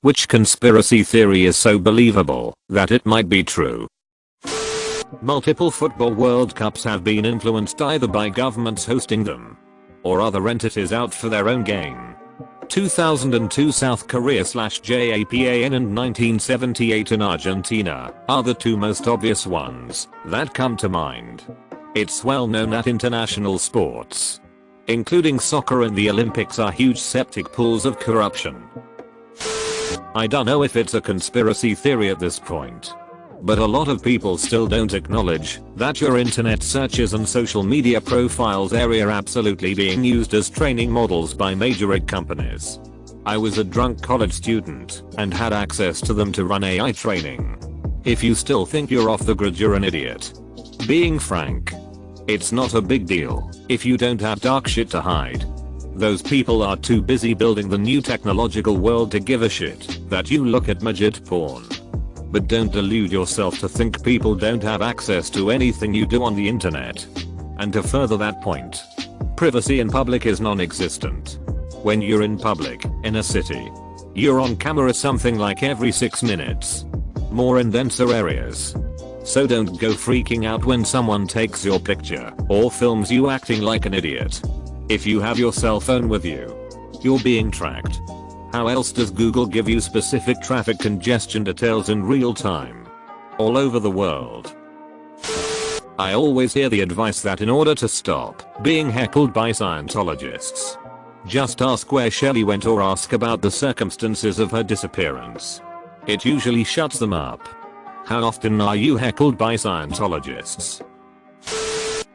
Which conspiracy theory is so believable that it might be true? Multiple football World Cups have been influenced either by governments hosting them or other entities out for their own gain. 2002 South Korea/Japan and 1978 in Argentina are the two most obvious ones that come to mind. It's well known that international sports, including soccer and the Olympics, are huge septic pools of corruption. I don't know if it's a conspiracy theory at this point, but a lot of people still don't acknowledge that your internet searches and social media profiles are absolutely being used as training models by major ag companies. I was a drunk college student and had access to them to run AI training. If you still think you're off the grid, you're an idiot. Being frank, it's not a big deal if you don't have dark shit to hide. Those people are too busy building the new technological world to give a shit that you look at midget porn. But don't delude yourself to think people don't have access to anything you do on the internet. And to further that point, privacy in public is non-existent. When you're in public, in a city, you're on camera something like every 6 minutes. More in denser areas. So don't go freaking out when someone takes your picture or films you acting like an idiot. If you have your cell phone with you, you're being tracked. How else does Google give you specific traffic congestion details in real time? All over the world. I always hear the advice that in order to stop being heckled by Scientologists, just ask where Shelley went or ask about the circumstances of her disappearance. It usually shuts them up. How often are you heckled by Scientologists?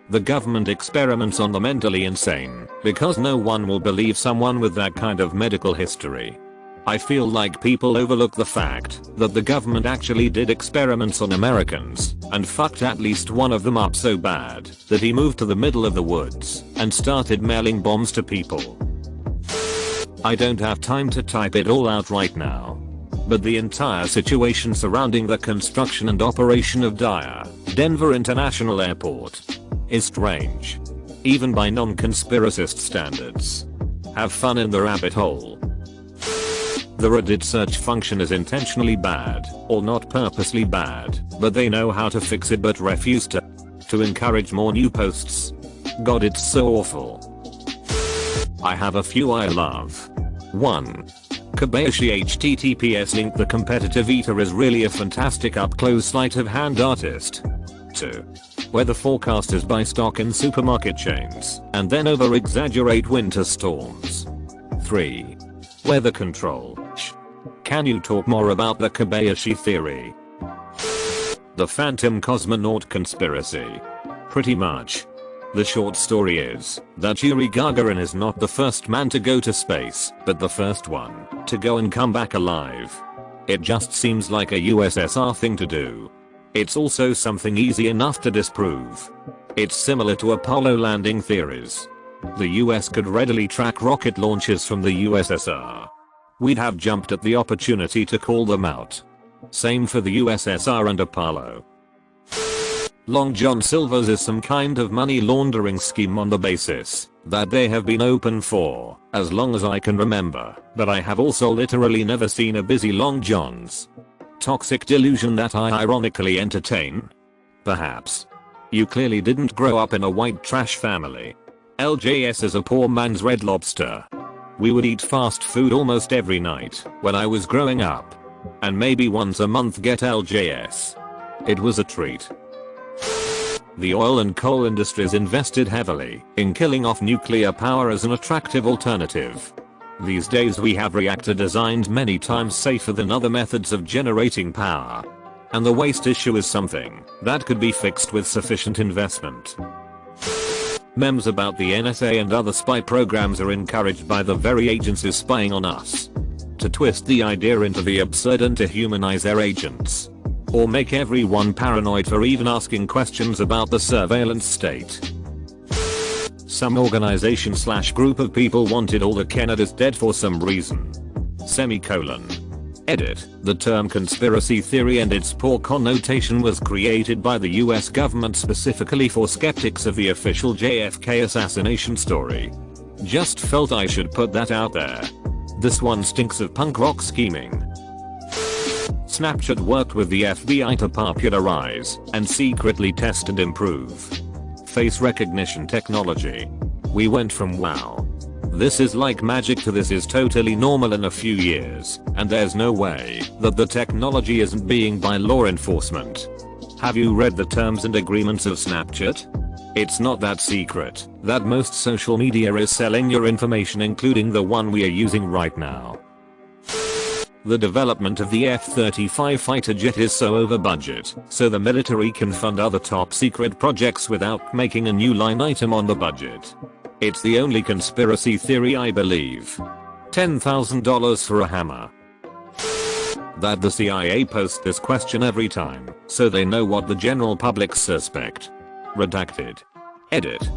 The government experiments on the mentally insane because no one will believe someone with that kind of medical history. I feel like people overlook the fact that the government actually did experiments on Americans and fucked at least one of them up so bad that he moved to the middle of the woods and started mailing bombs to people. I don't have time to type it all out right now, but the entire situation surrounding the construction and operation of Denver International Airport is strange, even by non-conspiracist standards. Have fun in the rabbit hole. The Reddit search function is intentionally bad, or not purposely bad, but they know how to fix it but refuse to encourage more new posts. God, it's so awful. I have a few I love. 1. Kobayashi https link. The competitive eater is really a fantastic up-close sleight of hand artist. 2. Weather forecasters buy stock in supermarket chains and then over-exaggerate winter storms. 3. Weather control. Can you talk more about the Kobayashi theory? The Phantom Cosmonaut conspiracy. Pretty much. The short story is that Yuri Gagarin is not the first man to go to space, but the first one to go and come back alive. It just seems like a USSR thing to do. It's also something easy enough to disprove. It's similar to Apollo landing theories. The US could readily track rocket launches from the USSR. We'd have jumped at the opportunity to call them out. Same for the USSR and Apollo. Long John Silver's is some kind of money laundering scheme on the basis that they have been open for as long as I can remember, but I have also literally never seen a busy Long John's. Toxic delusion that I ironically entertain? Perhaps. You clearly didn't grow up in a white trash family. LJS is a poor man's Red Lobster. We would eat fast food almost every night when I was growing up. And maybe once a month get LJS. It was a treat. The oil and coal industries invested heavily in killing off nuclear power as an attractive alternative. These days we have reactor designed many times safer than other methods of generating power. And the waste issue is something that could be fixed with sufficient investment. Memes about the NSA and other spy programs are encouraged by the very agencies spying on us to twist the idea into the absurd and to humanize their agents. Or make everyone paranoid for even asking questions about the surveillance state. Some organization / group of people wanted all the Kennedys dead for some reason. Semicolon. Edit. The term conspiracy theory and its poor connotation was created by the US government specifically for skeptics of the official JFK assassination story. Just felt I should put that out there. This one stinks of punk rock scheming. Snapchat worked with the FBI to popularize and secretly test and improve face recognition technology. We went from wow, this is like magic to this is totally normal in a few years, and there's no way that the technology isn't being by law enforcement. Have you read the terms and agreements of Snapchat? It's not that secret that most social media is selling your information, including the one we are using right now. The development of the F-35 fighter jet is so over budget, so the military can fund other top secret projects without making a new line item on the budget. It's the only conspiracy theory I believe. $10,000 for a hammer. That the CIA posts this question every time, so they know what the general public suspect. Redacted. Edit,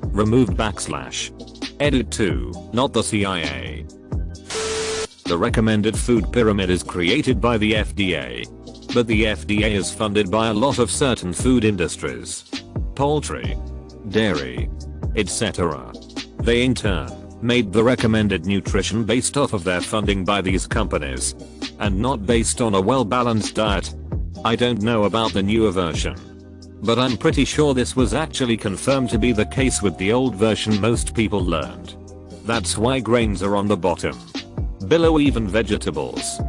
/ removed / Edit 2, not the CIA. The recommended food pyramid is created by the FDA. But the FDA is funded by a lot of certain food industries. Poultry, dairy, etc. They in turn made the recommended nutrition based off of their funding by these companies, and not based on a well-balanced diet. I don't know about the newer version, but I'm pretty sure this was actually confirmed to be the case with the old version most people learned. That's why grains are on the bottom. Below even vegetables.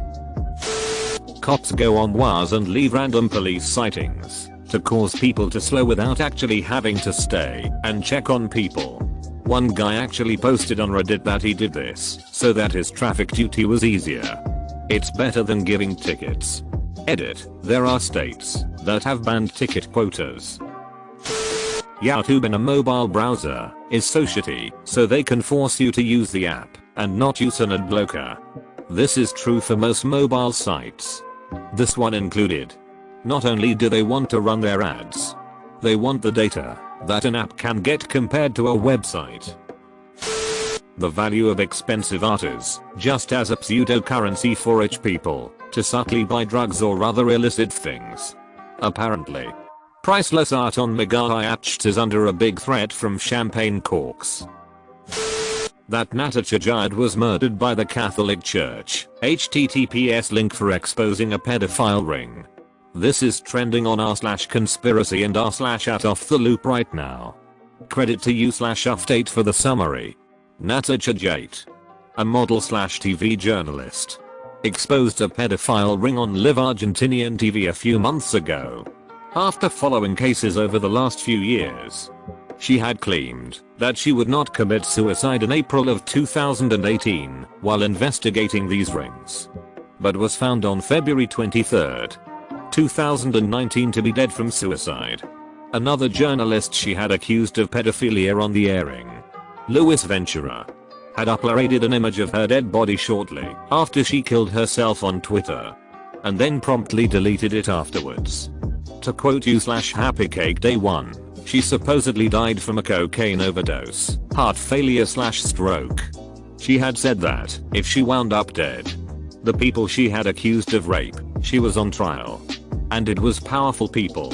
Cops go on wires and leave random police sightings to cause people to slow without actually having to stay and check on people. One guy actually posted on Reddit that he did this so that his traffic duty was easier. It's better than giving tickets. Edit, there are states that have banned ticket quotas. YouTube in a mobile browser is so shitty, so they can force you to use the app and not use an ad blocker. This is true for most mobile sites. This one included. Not only do they want to run their ads, they want the data that an app can get compared to a website. The value of expensive art is just as a pseudo-currency for rich people to subtly buy drugs or other illicit things. Apparently, priceless art on Megahiachs is under a big threat from champagne corks. That Natachajad was murdered by the Catholic Church. HTTPS link for exposing a pedophile ring. This is trending on r/conspiracy and r/at off the loop right now. Credit to you/update for the summary. Natachajad, a model/TV journalist, exposed a pedophile ring on live Argentinian TV a few months ago. After following cases over the last few years, she had claimed that she would not commit suicide in April of 2018 while investigating these rings, but was found on February 23, 2019 to be dead from suicide. Another journalist she had accused of pedophilia on the airing, Luis Ventura, had uploaded an image of her dead body shortly after she killed herself on Twitter, and then promptly deleted it afterwards. To quote you/Happy Cake Day 1, she supposedly died from a cocaine overdose, heart failure/stroke. She had said that if she wound up dead, the people she had accused of rape, she was on trial, and it was powerful people,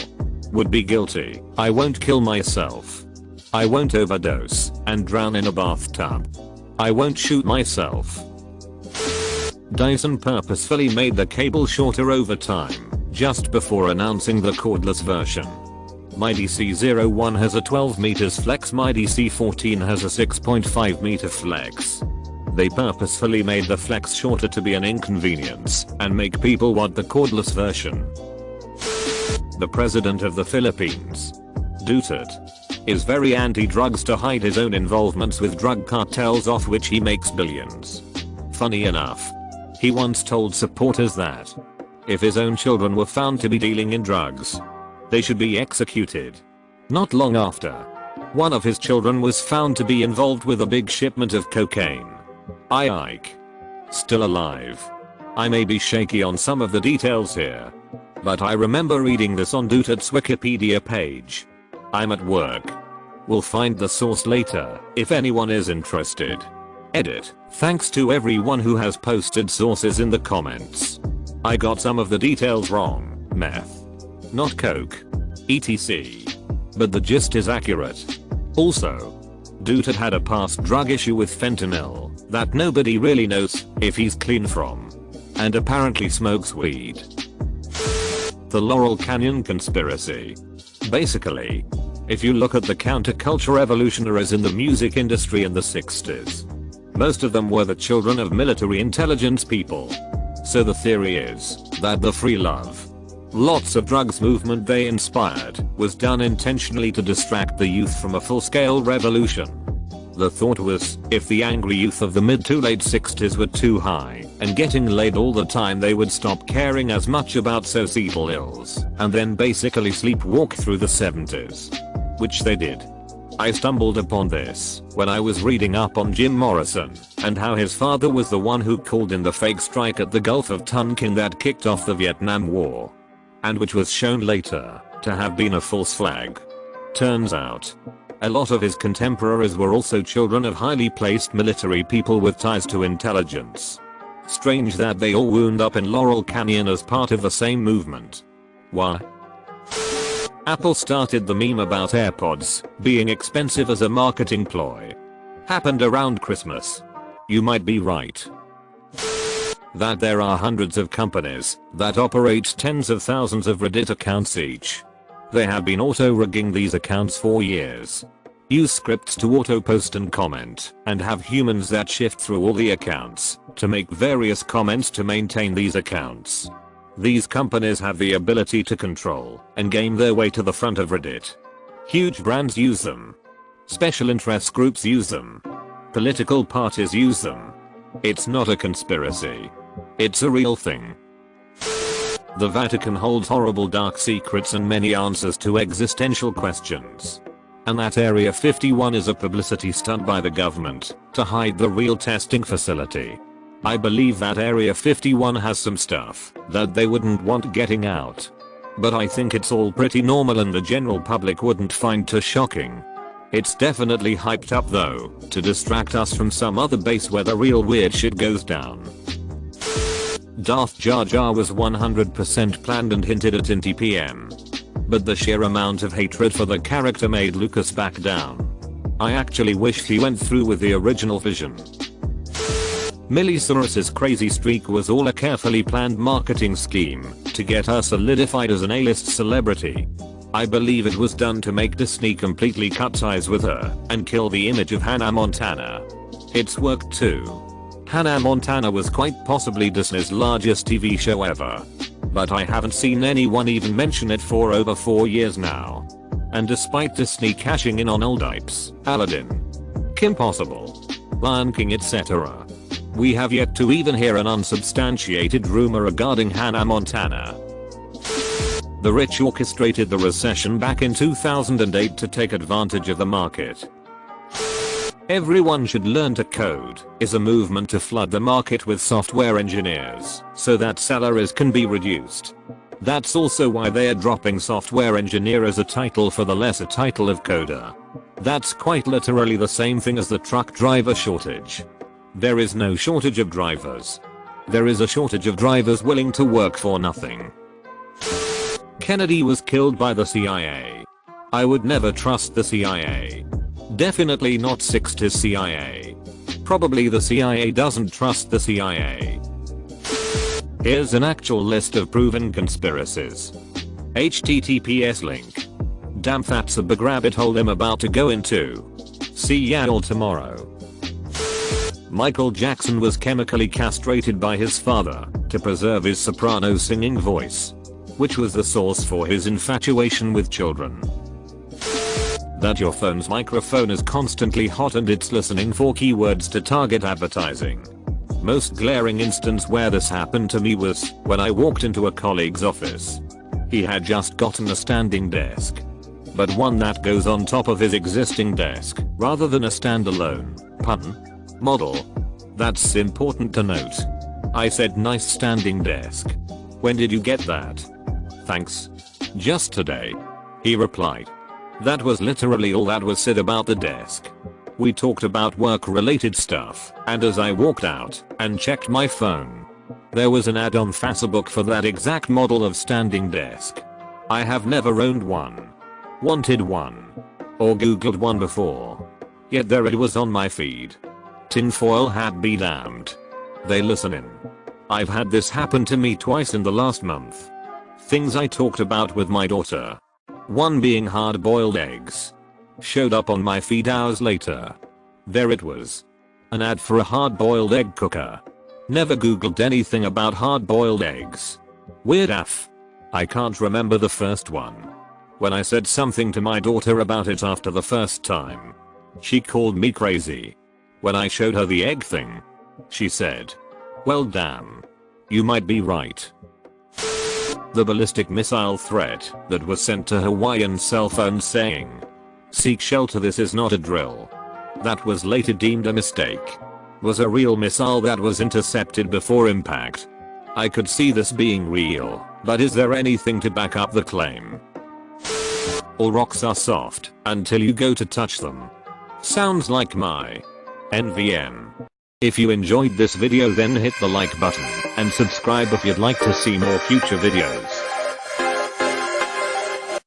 would be guilty. I won't kill myself. I won't overdose and drown in a bathtub. I won't shoot myself. Dyson purposefully made the cable shorter over time, just before announcing the cordless version. My DC01 has a 12 meters flex, my DC14 has a 6.5 meter flex. They purposefully made the flex shorter to be an inconvenience and make people want the cordless version. The president of the Philippines, Duterte, is very anti-drugs to hide his own involvements with drug cartels off which he makes billions. Funny enough, he once told supporters that if his own children were found to be dealing in drugs, they should be executed. Not long after, one of his children was found to be involved with a big shipment of cocaine. Ike. Still alive. I may be shaky on some of the details here, but I remember reading this on Duterte's Wikipedia page. I'm at work. We'll find the source later if anyone is interested. Edit. Thanks to everyone who has posted sources in the comments. I got some of the details wrong. Meth, not coke, etc. But the gist is accurate. Also, Duterte had a past drug issue with fentanyl that nobody really knows if he's clean from. and apparently smokes weed. The Laurel Canyon Conspiracy. Basically, if you look at the counterculture revolutionaries in the music industry in the 60s, most of them were the children of military intelligence people. So the theory is that the free love, lots of drugs movement they inspired was done intentionally to distract the youth from a full-scale revolution. The thought was, if the angry youth of the mid to late 60s were too high and getting laid all the time, they would stop caring as much about societal ills and then basically sleepwalk through the 70s. Which they did. I stumbled upon this when I was reading up on Jim Morrison and how his father was the one who called in the fake strike at the Gulf of Tonkin that kicked off the Vietnam War, and which was shown later to have been a false flag. Turns out, a lot of his contemporaries were also children of highly placed military people with ties to intelligence. Strange that they all wound up in Laurel Canyon as part of the same movement. Why? Apple started the meme about AirPods being expensive as a marketing ploy. Happened around Christmas. You might be right. That there are hundreds of companies that operate tens of thousands of Reddit accounts each. They have been auto-rigging these accounts for years. Use scripts to auto-post and comment, and have humans that shift through all the accounts to make various comments to maintain these accounts. These companies have the ability to control and game their way to the front of Reddit. Huge brands use them. Special interest groups use them. Political parties use them. It's not a conspiracy. It's a real thing. The Vatican holds horrible dark secrets and many answers to existential questions. And that Area 51 is a publicity stunt by the government to hide the real testing facility. I believe that Area 51 has some stuff that they wouldn't want getting out. But I think it's all pretty normal and the general public wouldn't find too shocking. It's definitely hyped up though, to distract us from some other base where the real weird shit goes down. Darth Jar Jar was 100% planned and hinted at in TPM. But the sheer amount of hatred for the character made Lucas back down. I actually wish he went through with the original vision. Miley Cyrus's crazy streak was all a carefully planned marketing scheme to get her solidified as an A-list celebrity. I believe it was done to make Disney completely cut ties with her and kill the image of Hannah Montana. It's worked too. Hannah Montana was quite possibly Disney's largest TV show ever. But I haven't seen anyone even mention it for over 4 years now. And despite Disney cashing in on old IPs, Aladdin, Kim Possible, Lion King etc., we have yet to even hear an unsubstantiated rumor regarding Hannah Montana. The rich orchestrated the recession back in 2008 to take advantage of the market. Everyone should learn to code is a movement to flood the market with software engineers so that salaries can be reduced. That's also why they are dropping software engineer as a title for the lesser title of coder. That's quite literally the same thing as the truck driver shortage. There is no shortage of drivers. There is a shortage of drivers willing to work for nothing. Kennedy was killed by the CIA. I would never trust the CIA. Definitely not 60s CIA. Probably the CIA doesn't trust the CIA. Here's an actual list of proven conspiracies. HTTPS link. Damn, that's a big rabbit hole I'm about to go into. See y'all tomorrow. Michael Jackson was chemically castrated by his father to preserve his soprano singing voice, which was the source for his infatuation with children. That your phone's microphone is constantly hot and it's listening for keywords to target advertising. Most glaring instance where this happened to me was when I walked into a colleague's office. He had just gotten a standing desk, but one that goes on top of his existing desk rather than a standalone model. That's important to note. I said nice standing desk. When did you get that? Thanks. Just today. He replied. That was literally all that was said about the desk. We talked about work related stuff, and as I walked out and checked my phone, there was an ad on Facebook for that exact model of standing desk. I have never owned one, wanted one, or googled one before. Yet there it was on my feed. Tinfoil hat be damned. They listen in. I've had this happen to me twice in the last month. Things I talked about with my daughter. One being hard-boiled eggs. Showed up on my feed hours later. There it was. An ad for a hard-boiled egg cooker. Never googled anything about hard-boiled eggs. Weird AF. I can't remember the first one. When I said something to my daughter about it after the first time, she called me crazy. When I showed her the egg thing, she said, "Well damn. You might be right." The ballistic missile threat that was sent to Hawaiian cell phones saying, "Seek shelter, this is not a drill," that was later deemed a mistake, was a real missile that was intercepted before impact. I could see this being real, but is there anything to back up the claim? All rocks are soft until you go to touch them. Sounds like my NVM. If you enjoyed this video, then hit the like button and subscribe if you'd like to see more future videos.